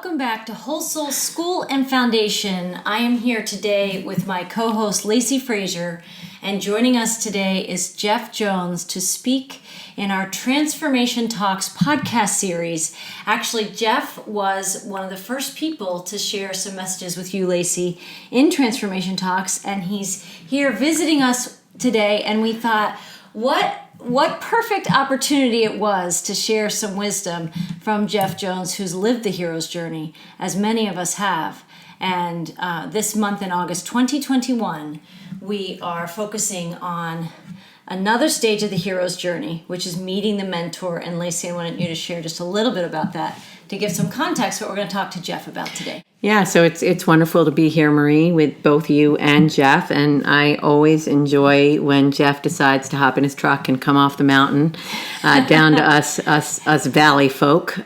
welcome back to Whole Soul School and Foundation. I am here today with my co-host Lacy Frazer, and joining us today is Jeff Jones to speak in our Transformation Talks podcast series. Actually, Jeff was one of the first people to share some messages with you, Lacy, in Transformation Talks, and he's here visiting us today, and we thought, what perfect opportunity it was to share some wisdom from Jeff Jones, who's lived the hero's journey, as many of us have. And this month in August 2021, we are focusing on another stage of the hero's journey, which is meeting the mentor. And Lacy, I wanted you to share just a little bit about that to give some context what we're going to talk to Jeff about today. Yeah, so it's wonderful to be here, Marie, with both you and Jeff. And I always enjoy when Jeff decides to hop in his truck and come off the mountain down to us valley folk.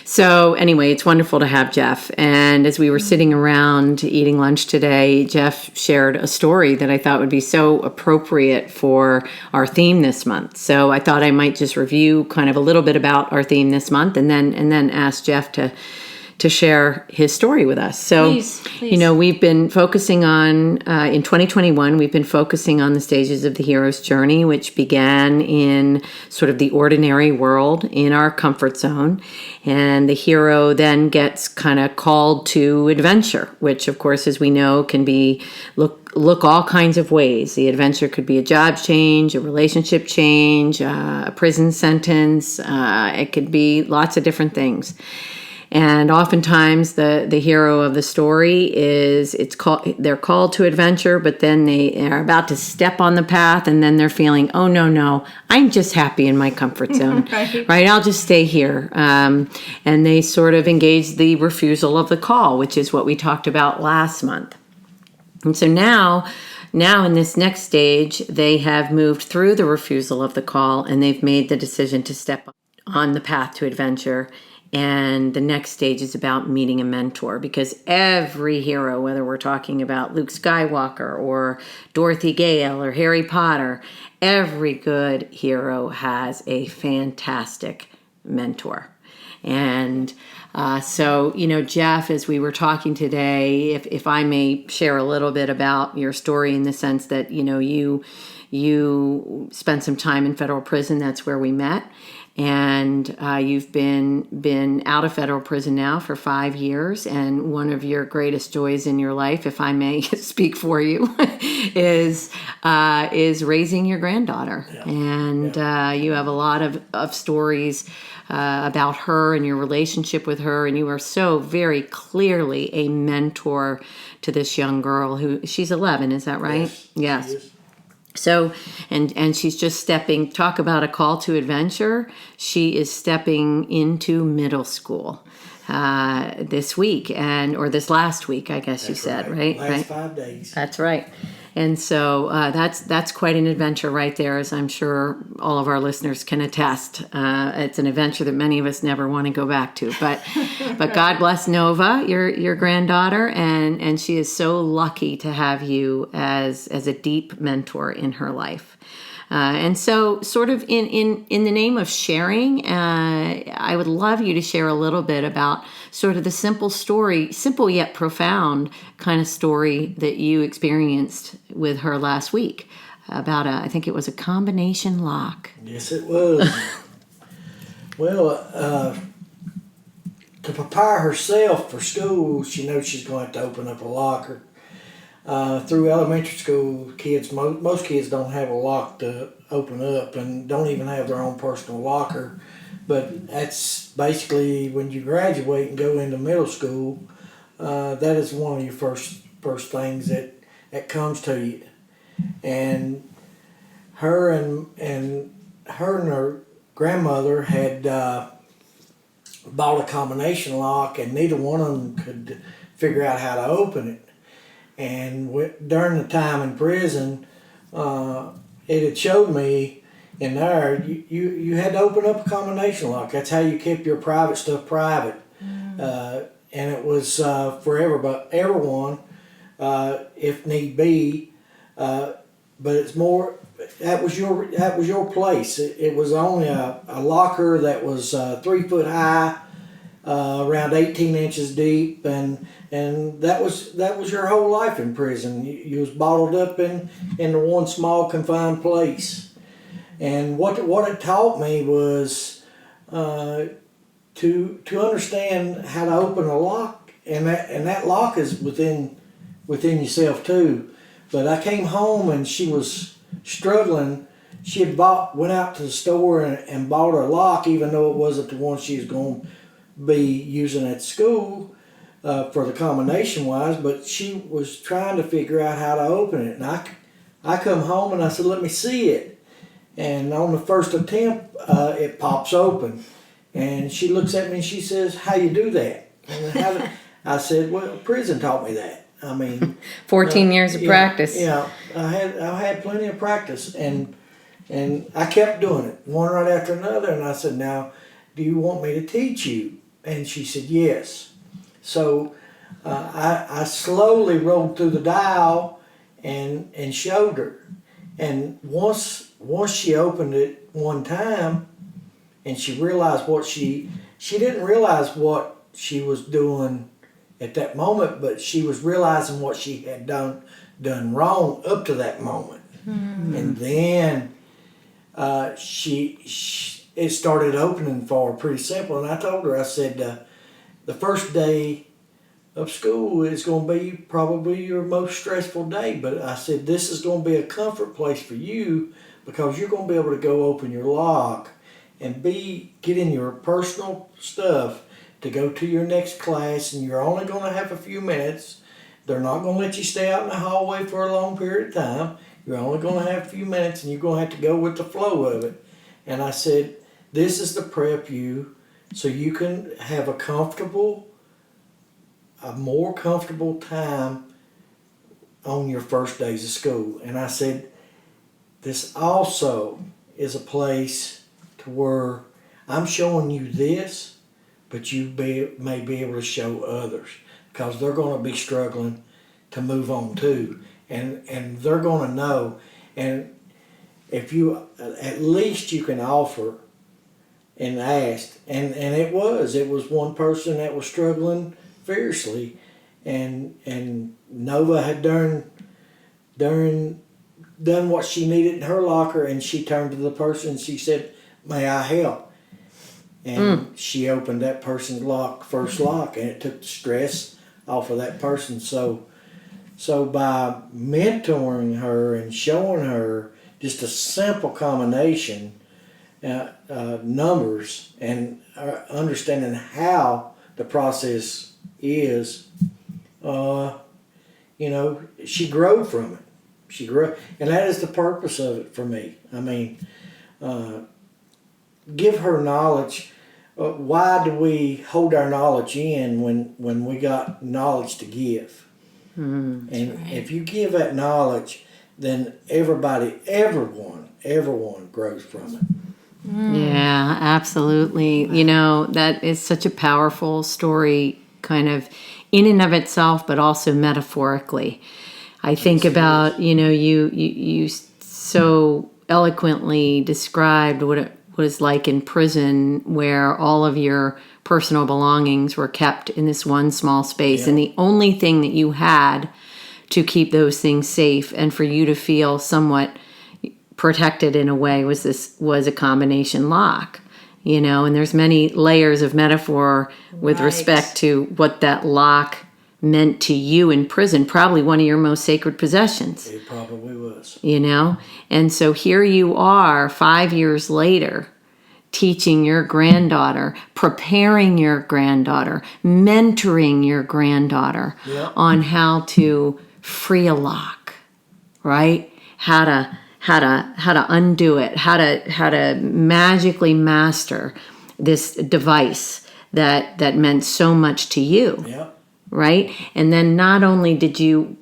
So anyway, it's wonderful to have Jeff. And as we were sitting around eating lunch today, Jeff shared a story that I thought would be so appropriate for our theme this month. So I thought I might just review kind of a little bit about our theme this month, and then ask Jeff to share his story with us. So, please. You know, we've been focusing on, in 2021, we've been focusing on the stages of the hero's journey, which began in sort of the ordinary world in our comfort zone. And the hero then gets kind of called to adventure, which, of course, as we know, can be look all kinds of ways. The adventure could be a job change, a relationship change, a prison sentence. It could be lots of different things. And oftentimes the hero of the story they're called to adventure, but then they are about to step on the path, and then they're feeling, oh no, I'm just happy in my comfort zone, right? I'll just stay here. And they sort of engage the refusal of the call, which is what we talked about last month. And so now in this next stage, they have moved through the refusal of the call, and they've made the decision to step on the path to adventure. And the next stage is about meeting a mentor, because every hero, whether we're talking about Luke Skywalker or Dorothy Gale or Harry Potter, every good hero has a fantastic mentor. And so, you know, Jeff, as we were talking today, if I may share a little bit about your story, in the sense that, you know, you spent some time in federal prison. That's where we met. And you've been out of federal prison now for 5 years, and one of your greatest joys in your life, if I may speak for you, is raising your granddaughter. Yeah. And you have a lot of stories about her and your relationship with her, and you are so very clearly a mentor to this young girl who, she's 11, is that right? Yes. So, and she's just stepping, talk about a call to adventure. She is stepping into middle school this week, or this last week, I guess. That's you said, right? Last 5 days. That's right. And so that's quite an adventure right there, as I'm sure all of our listeners can attest. It's an adventure that many of us never want to go back to. But God bless Nova, your granddaughter, and she is so lucky to have you as a deep mentor in her life. And so sort of in the name of sharing, I would love you to share a little bit about sort of the simple yet profound kind of story that you experienced with her last week about I think it was a combination lock. Yes, it was. Well, to prepare herself for school, she knows she's going to have to open up a locker. Through elementary school, most kids don't have a lock to open up and don't even have their own personal locker. But that's basically when you graduate and go into middle school, that is one of your first things that comes to you. And her and her grandmother had bought a combination lock, and neither one of them could figure out how to open it. And during the time in prison, it had showed me in there, you had to open up a combination lock. That's how you kept your private stuff private. And it was for everyone, if need be. But it's more, that was your place. It was only a locker that was 3 foot high, around 18 inches deep, and that was your whole life in prison. You was bottled up in the one small confined place. And what it taught me was to understand how to open a lock, and that lock is within yourself too. But I came home and she was struggling. She had went out to the store and bought a lock, even though it wasn't the one she was going to be using at school for the combination wise. But she was trying to figure out how to open it, and I come home and I said, "Let me see it." And on the first attempt, it pops open, and she looks at me and she says, "How you do that?" And I said, "Well, prison taught me that." I mean, 14 years of practice. Yeah, I had plenty of practice, and I kept doing it, one right after another. And I said, "Now, do you want me to teach you?" And she said, "Yes." So I slowly rolled through the dial and showed her. And once she opened it one time, and she realized she didn't realize what she was doing at that moment, but she was realizing what she had done wrong up to that moment. Mm-hmm. And then it started opening for her pretty simple. And I told her, I said, the first day of school is going to be probably your most stressful day, but I said, this is going to be a comfort place for you, because you're going to be able to go open your lock and get in your personal stuff to go to your next class, and you're only going to have a few minutes. They're not going to let you stay out in the hallway for a long period of time. You're only going to have a few minutes, and you're going to have to go with the flow of it. And I said, this is to prep you so you can have a more comfortable time on your first days of school. And I said, this also is a place to where I'm showing you this, but you may be able to show others, because they're going to be struggling to move on too. And they're going to know. And if you, at least you can offer and ask. And it was one person that was struggling fiercely. And Nova had done what she needed in her locker, and she turned to the person and she said, "May I help?" And she opened that person's first lock, and it took the stress off of that person. So by mentoring her and showing her just a simple combination, numbers, and understanding how the process is, she grew from it. She grew, and that is the purpose of it for me. I mean, give her knowledge. Why do we hold our knowledge in when we got knowledge to give? And right. If you give that knowledge, then everyone grows from it. Yeah, absolutely. You know, that is such a powerful story, kind of in and of itself, but also metaphorically. I think about, you so eloquently described what it was like in prison, where all of your personal belongings were kept in this one small space. Yeah. And the only thing that you had to keep those things safe and for you to feel somewhat protected in a way was a combination lock, and there's many layers of metaphor with right. respect to what that lock meant to you in prison, probably one of your most sacred possessions. It probably was. And so here you are 5 years later, teaching your granddaughter, preparing your granddaughter, mentoring your granddaughter yep. on how to free a lock, right? How to undo it, how to magically master this device that meant so much to you. Yep. Right? And then not only did you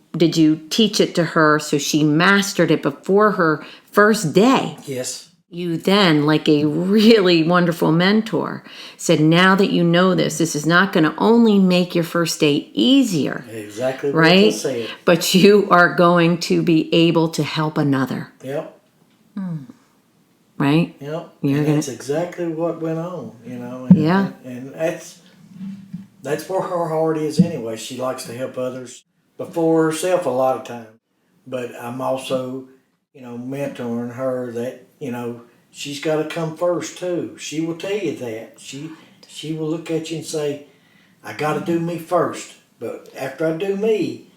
teach it to her so she mastered it before her first day. Yes. You then, like a really wonderful mentor, said, now that you know this is not going to only make your first day easier. Exactly what right? you said. But you are going to be able to help another. Yep. Right? Yep. That's exactly what went on, Yeah. And that's That's where her heart is anyway. She likes to help others before herself a lot of times. But I'm also, mentoring her that, she's got to come first too. She will tell you that. She will look at you and say, I got to do me first. But after I do me,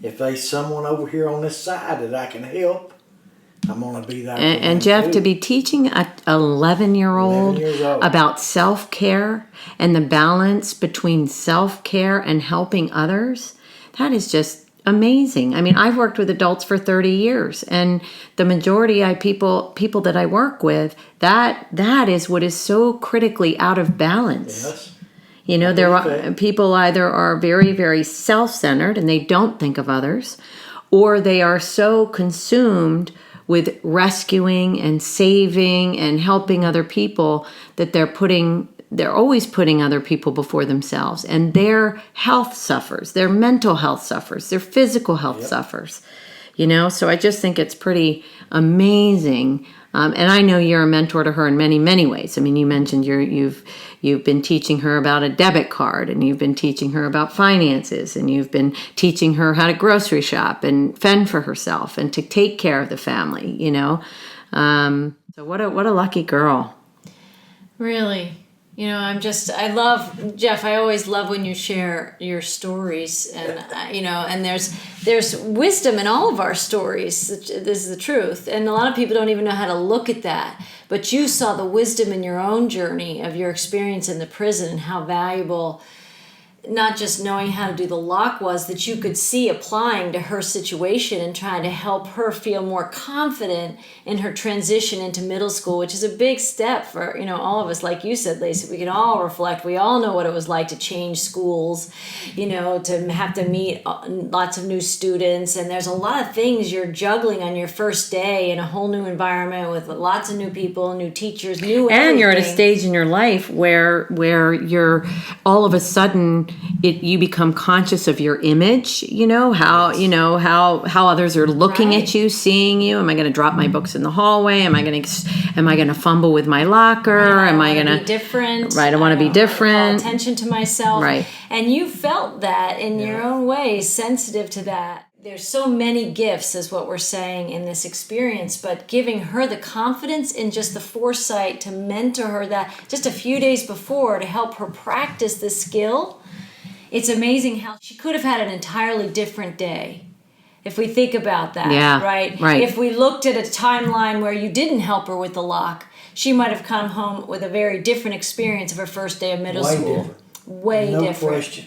if there's someone over here on this side that I can help, I'm going to be there. And Jeff, too. to be teaching an 11-year-old 11 years old about self-care and the balance between self-care and helping others, that is just amazing. I mean, I've worked with adults for 30 years, and the majority of people that I work with, that is what is so critically out of balance. Yes. There are people either are very, very self-centered and they don't think of others, or they are so consumed with rescuing and saving and helping other people that they're always putting other people before themselves, and their health suffers, their mental health suffers, their physical health suffers. So I just think it's pretty amazing. And I know you're a mentor to her in many, many ways. I mean, you mentioned you've been teaching her about a debit card, and you've been teaching her about finances, and you've been teaching her how to grocery shop and fend for herself and to take care of the family. So what a lucky girl. Really. I love, Jeff, I always love when you share your stories, and, and there's wisdom in all of our stories. This is the truth. And a lot of people don't even know how to look at that. But you saw the wisdom in your own journey of your experience in the prison and how valuable not just knowing how to do the lock was, that you could see applying to her situation and trying to help her feel more confident in her transition into middle school, which is a big step for, all of us. Like you said, Lacy, we can all reflect. We all know what it was like to change schools, to have to meet lots of new students. And there's a lot of things you're juggling on your first day in a whole new environment with lots of new people, new teachers, new everything. And you're at a stage in your life where you're all of a sudden you become conscious of your image, how others are looking at you, seeing you. Am I going to drop my books in the hallway? Am I going to fumble with my locker? Am I going to be different? Right, I want to be different. Call attention to myself. Right. And you felt that in your own way, sensitive to that. There's so many gifts, is what we're saying, in this experience, but giving her the confidence and just the foresight to mentor her that just a few days before to help her practice this skill. It's amazing how she could have had an entirely different day if we think about that, right? If we looked at a timeline where you didn't help her with the lock, she might have come home with a very different experience of her first day of middle school. Way different. No question.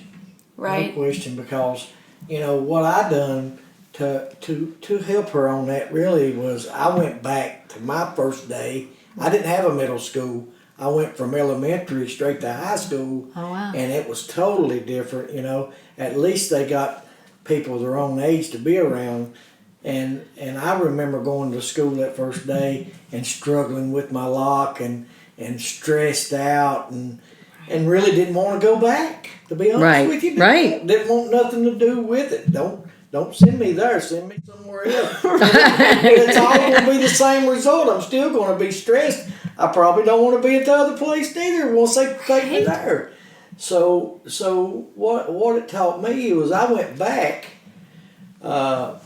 Right? No question, because, what I done to help her on that really was I went back to my first day. I didn't have a middle school. I went from elementary straight to high school. Oh, wow. And it was totally different, At least they got people their own age to be around. And I remember going to school that first day and struggling with my lock and stressed out and really didn't want to go back, to be honest with you. Didn't want nothing to do with it. Don't send me there. Send me somewhere else. It's all going to be the same result. I'm still going to be stressed. I probably don't want to be at the other place neither once they take me there. So what it taught me was I went back. I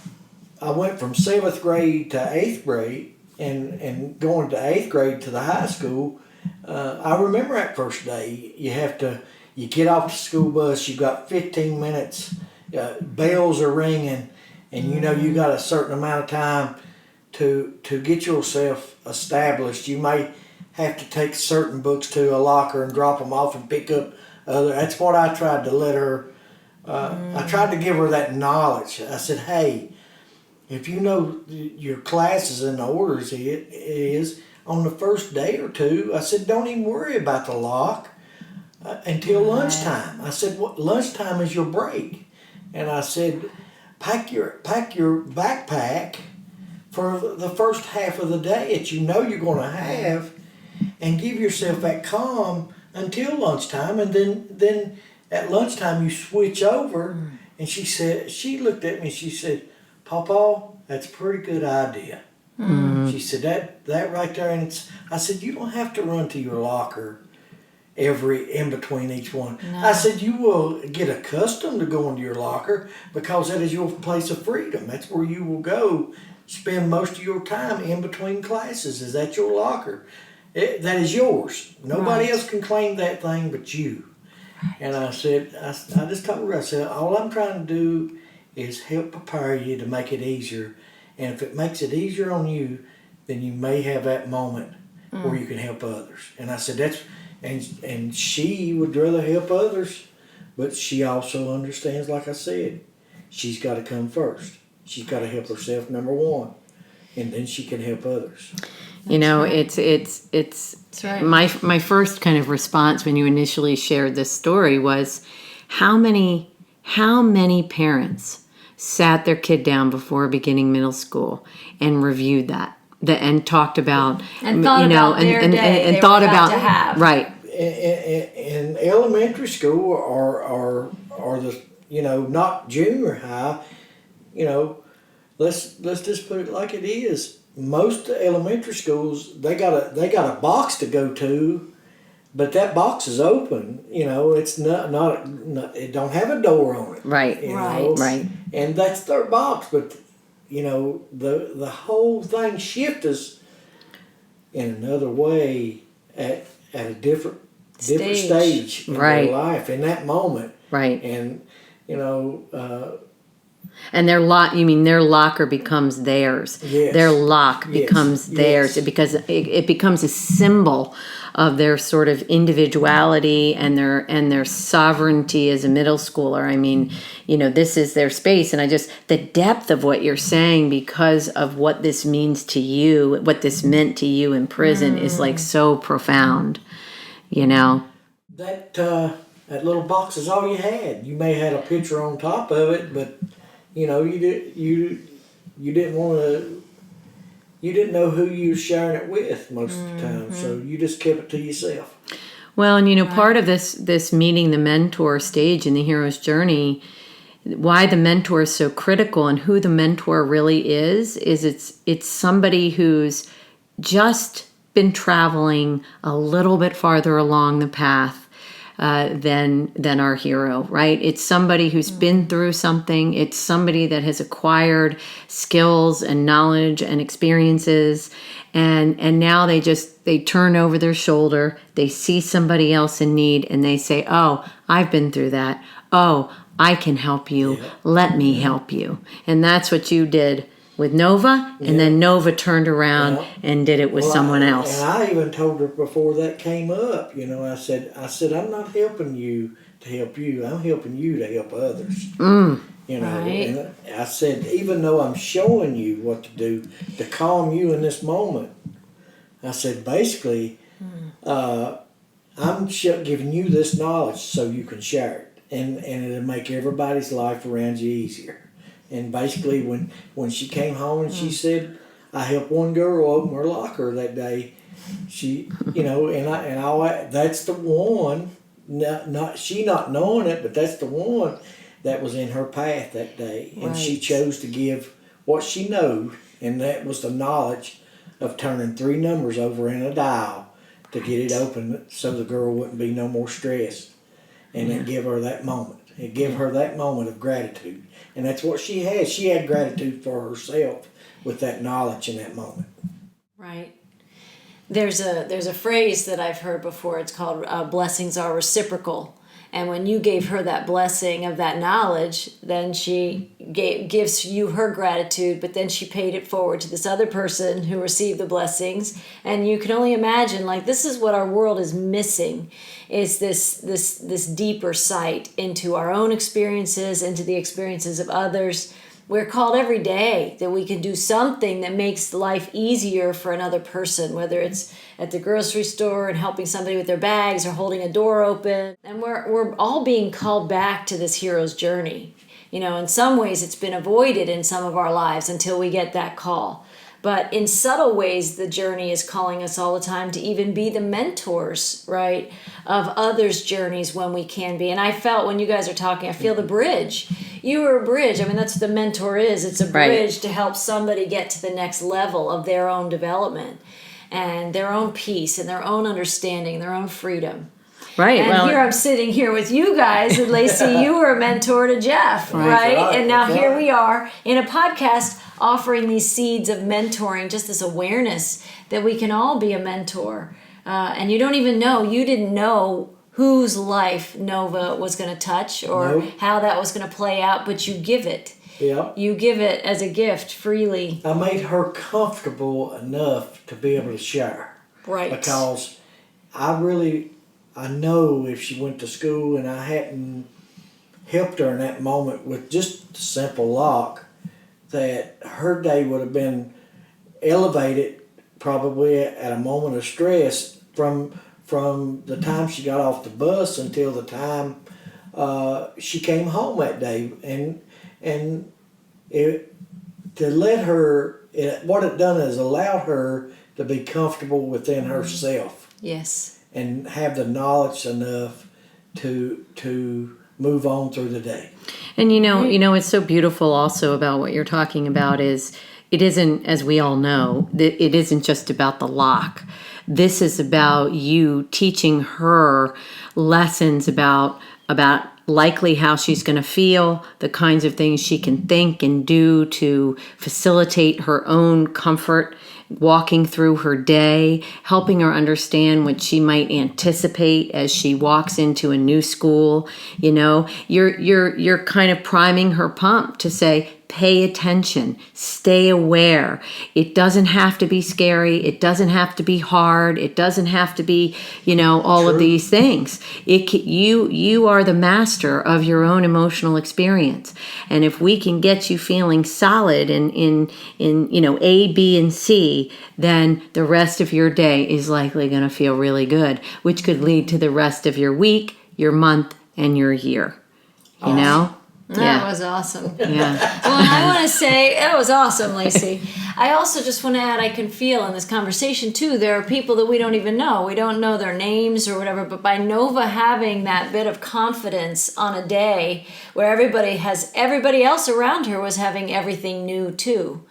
went from 7th grade to 8th grade, and going to 8th grade to the high school. I remember that first day. You get off the school bus. You got 15 minutes. Bells are ringing, and you got a certain amount of time to get yourself established. You may have to take certain books to a locker and drop them off and pick up other. That's what I tried to let her. I tried to give her that knowledge. I said, hey, if you know your classes and the orders it is on the first day or two, I said, don't even worry about the lock until lunchtime. I said, lunchtime is your break. And I said, pack your backpack for the first half of the day that you're going to have, and give yourself that calm until lunchtime. And then at lunchtime you switch over. And she looked at me and she said, Pawpaw, that's a pretty good idea. She said, that right there. And I said, you don't have to run to your locker in between each one. No. I said, you will get accustomed to going to your locker because that is your place of freedom. That's where you will go spend most of your time in between classes. Is that your locker? That is yours. Nobody else can claim that thing but you. Right. And I said, I just told her, I said, all I'm trying to do is help prepare you to make it easier. And if it makes it easier on you, then you may have that moment where you can help others. And I said, and she would rather help others, but she also understands, like I said, she's got to come first. She's got to help herself, number one, and then she can help others. You know, it's right. My first kind of response when you initially shared this story was, how many parents sat their kid down before beginning middle school and reviewed that and talked about, and thought about their day and thought about to have. Right. In elementary school or the not junior high, let's just put it like it is. Most elementary schools, they got a box to go to, but that box is open. It's not it don't have a door on it. Right. Right. And that's their box, but the whole thing shifts in another way at a different stage in their life in that moment. Right. And and their locker becomes theirs. Yes. Their lock becomes theirs. Yes. It becomes a symbol of their sort of individuality and their sovereignty as a middle schooler. I mean, this is their space, and the depth of what you're saying, because of what this means to you, what this meant to you in prison, is like so profound. That little box is all you had. You may have had a picture on top of it, but you didn't want to. You didn't know who you were sharing it with most of the time, so you just kept it to yourself. Well, and part of this meeting the mentor stage in the hero's journey, why the mentor is so critical and who the mentor really is it's somebody who's just been traveling a little bit farther along the path than our hero, right? It's somebody who's been through something. It's somebody that has acquired skills and knowledge and experiences, and now they turn over their shoulder. They see somebody else in need, and they say, "Oh, I've been through that. Oh, I can help you. Yeah. Let me help you." And that's what you did with Nova, and then Nova turned around and did it with someone else. And I even told her before that came up, I said, I'm not helping you to help you. I'm helping you to help others. Right. And I said, even though I'm showing you what to do to calm you in this moment, I said, basically, I'm giving you this knowledge so you can share it, and it'll make everybody's life around you easier. And basically, when she came home and she said, I helped one girl open her locker that day, she, that's the one, she not knowing it, but that's the one that was in her path that day. And she chose to give what she knew, and that was the knowledge of turning 3 numbers over in a dial to get it open so the girl wouldn't be no more stressed. And it give her that moment. It gave her that moment of gratitude. And that's what she had. She had gratitude for herself with that knowledge in that moment. Right. There's a phrase that I've heard before. It's called blessings are reciprocal. And when you gave her that blessing of that knowledge, then she gives you her gratitude, but then she paid it forward to this other person who received the blessings. And you can only imagine, this is what our world is missing, is this deeper sight into our own experiences, into the experiences of others. We're called every day that we can do something that makes life easier for another person, whether it's at the grocery store and helping somebody with their bags or holding a door open. And we're all being called back to this hero's journey. In some ways it's been avoided in some of our lives until we get that call. But in subtle ways, the journey is calling us all the time to even be the mentors, right, of others' journeys when we can be. And I felt when you guys are talking, I feel the bridge. You are a bridge. I mean, that's what the mentor is. It's a bridge to help somebody get to the next level of their own development and their own peace and their own understanding, their own freedom. Right. And here I'm sitting here with you guys, and Lacy, you were a mentor to Jeff, right? And now here we are in a podcast offering these seeds of mentoring, just this awareness that we can all be a mentor. And you didn't know whose life Nova was going to touch or how that was going to play out, but you give it. Yeah. You give it as a gift freely. I made her comfortable enough to be able to share. Right. Because I know if she went to school and I hadn't helped her in that moment with just a simple lock, that her day would have been elevated probably at a moment of stress from the time she got off the bus until the time she came home that day. And to let her, what it done is allowed her to be comfortable within herself. Yes. And have the knowledge enough to move on through the day. And it's so beautiful also about what you're talking about is it isn't, as we all know, it isn't just about the lock. This is about you teaching her lessons about likely how she's going to feel, the kinds of things she can think and do to facilitate her own comfort, walking through her day, helping her understand what she might anticipate as she walks into a new school. You're kind of priming her pump to say, pay attention, stay aware. It doesn't have to be scary. It doesn't have to be hard. It doesn't have to be, all True. of these things. You are the master of your own emotional experience. And if we can get you feeling solid in A, B, and C, then the rest of your day is likely going to feel really good, which could lead to the rest of your week, your month, and your year. You know? That was awesome. Yeah. Well, I want to say, that was awesome, Lacy. I also just want to add, I can feel in this conversation, too, there are people that we don't even know. We don't know their names or whatever, but by Nova having that bit of confidence on a day where everybody else around her was having everything new, too.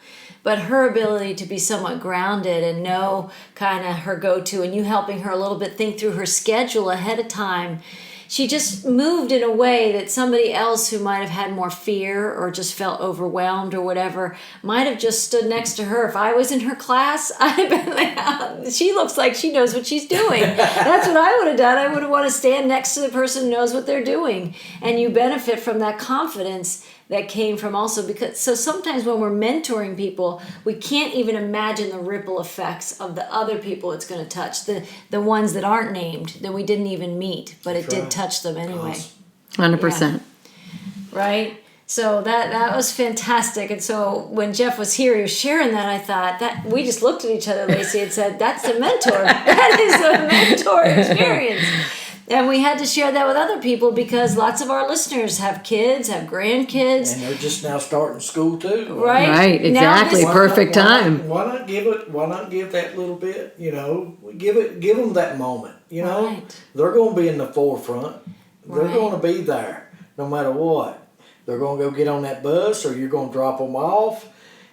But her ability to be somewhat grounded and know kind of her go-to, and you helping her a little bit think through her schedule ahead of time, she just moved in a way that somebody else who might have had more fear or just felt overwhelmed or whatever might have just stood next to her. If I was in her class, I'd have been like, oh, she looks like she knows what she's doing. That's what I would have done. I would have wanted to stand next to the person who knows what they're doing. And you benefit from that confidence that came from also because so sometimes when we're mentoring people, we can't even imagine the ripple effects of the other people it's going to touch, the ones that aren't named, that we didn't even meet, but it did touch them anyway. 100%. Yeah. Right? So that was fantastic. And so when Jeff was here, he was sharing that, I thought that we just looked at each other, Lacy, and said, that's a mentor. That is a mentor experience. And we had to share that with other people because lots of our listeners have kids, have grandkids. And they're just now starting school too. Right? Right, exactly. Perfect time. Why not give that little bit, give them that moment, Right. They're going to be in the forefront. They're Right. going to be there no matter what. They're going to go get on that bus or you're going to drop them off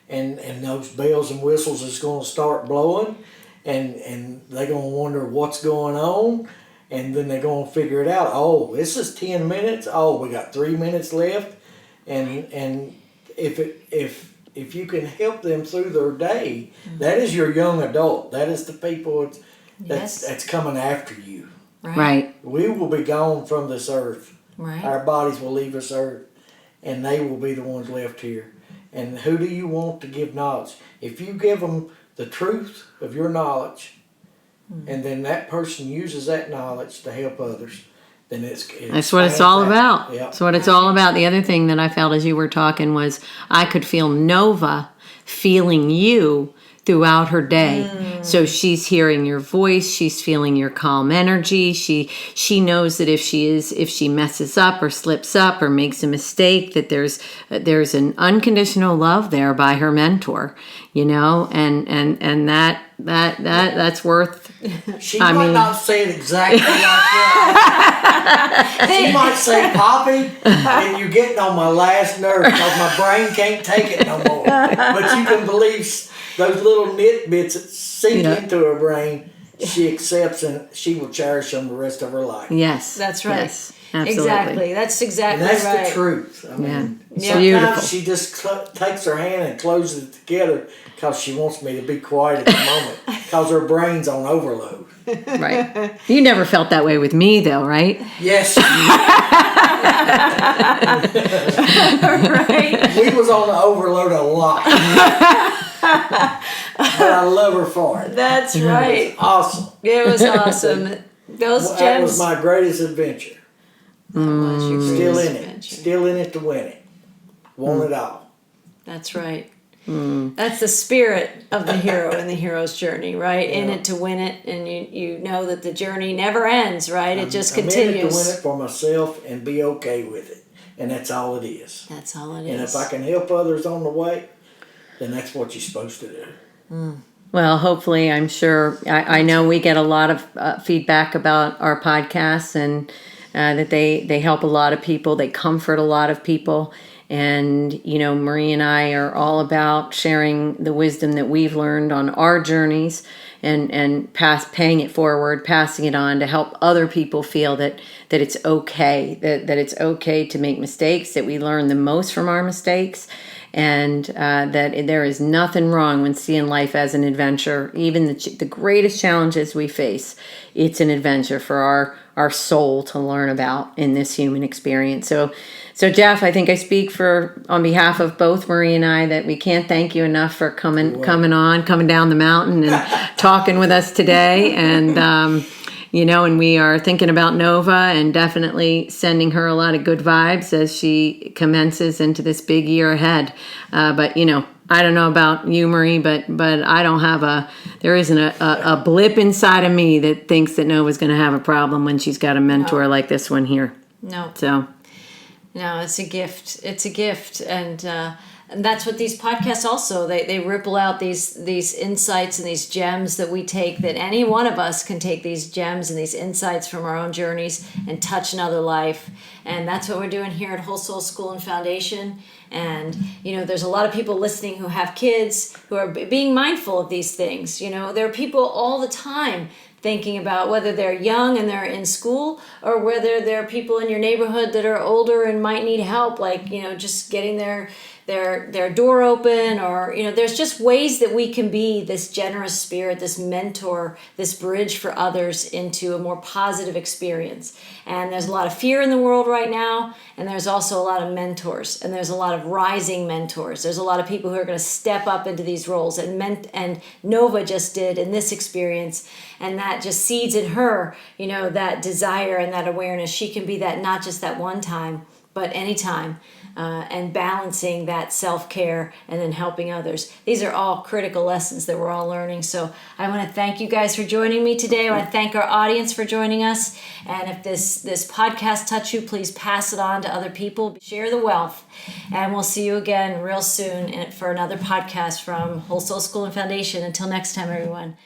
and those bells and whistles is going to start blowing and they're going to wonder what's going on. And then they're going to figure it out. Oh, this is 10 minutes. Oh, we got 3 minutes left. And if you can help them through their day, that is your young adult. That is the people that's coming after you. Right. We will be gone from this earth. Right. Our bodies will leave this earth, and they will be the ones left here. And who do you want to give knowledge? If you give them the truth of your knowledge, and then that person uses that knowledge to help others, then that's what it's all about. Yeah. That's what it's all about. The other thing that I felt as you were talking was I could feel Nova feeling you throughout her day. So she's hearing your voice, she's feeling your calm energy. She knows that if she messes up or slips up or makes a mistake, that there's an unconditional love there by her mentor, and that's worth. She might not say it exactly like that. She might say, "Poppy," and you're getting on my last nerve because my brain can't take it no more. But you can believe those little nitbits that sink into her brain. she accepts and she will cherish them the rest of her life. Yes. That's right. Yes, absolutely. Exactly. That's exactly And that's right. the truth. I mean, Yeah. Beautiful. sometimes she just takes her hand and closes it together because she wants me to be quiet at the moment because her brain's on overload. Right. You never felt that way with me, though, right? Yes. Right. We was on the overload a lot. But I love her for it. That's right. It was awesome. It was awesome. Those That gems. was my greatest adventure. That was your Still greatest in it. adventure. Still in it to win it. Want it all. That's right. That's the spirit of the hero and the hero's journey, right? In it to win it, and you know that the journey never ends, right? It just I'm continues. in it to win it for myself and be okay with it. And that's all it is. That's all it is. And if I can help others on the way, then that's what you're supposed to do. Well, hopefully, I'm sure. I know we get a lot of feedback about our podcasts, and that they help a lot of people. They comfort a lot of people. And, Marie and I are all about sharing the wisdom that we've learned on our journeys and paying it forward, passing it on to help other people feel that it's okay, that it's okay to make mistakes, that we learn the most from our mistakes, and that there is nothing wrong when seeing life as an adventure. Even the greatest challenges we face, it's an adventure for our soul to learn about in this human experience. So Jeff, I think I speak on behalf of both Marie and I that we can't thank you enough for coming down the mountain and talking with us today. And and we are thinking about Nova and definitely sending her a lot of good vibes as she commences into this big year ahead. But I don't know about you, Marie, but I don't have there isn't a blip inside of me that thinks that Nova's going to have a problem when she's got a mentor like this one here. No. So. No, it's a gift. It's a gift, and that's what these podcasts also they ripple out these insights and these gems that we take. That any one of us can take these gems and these insights from our own journeys and touch another life, and that's what we're doing here at Whole Soul School and Foundation. And there's a lot of people listening who have kids who are being mindful of these things. There are people all the time thinking about whether they're young and they're in school or whether there are people in your neighborhood that are older and might need help, like, just getting their door open, or, there's just ways that we can be this generous spirit, this mentor, this bridge for others into a more positive experience. And there's a lot of fear in the world right now, and there's also a lot of mentors, and there's a lot of rising mentors. There's a lot of people who are going to step up into these roles, and Nova just did in this experience, and that just seeds in her, that desire and that awareness. She can be that not just that one time, but anytime. And balancing that self-care and then helping others. These are all critical lessons that we're all learning. So I want to thank you guys for joining me today. I want to thank our audience for joining us. And if this podcast touched you, please pass it on to other people. Share the wealth. And we'll see you again real soon for another podcast from Whole Soul School and Foundation. Until next time, everyone.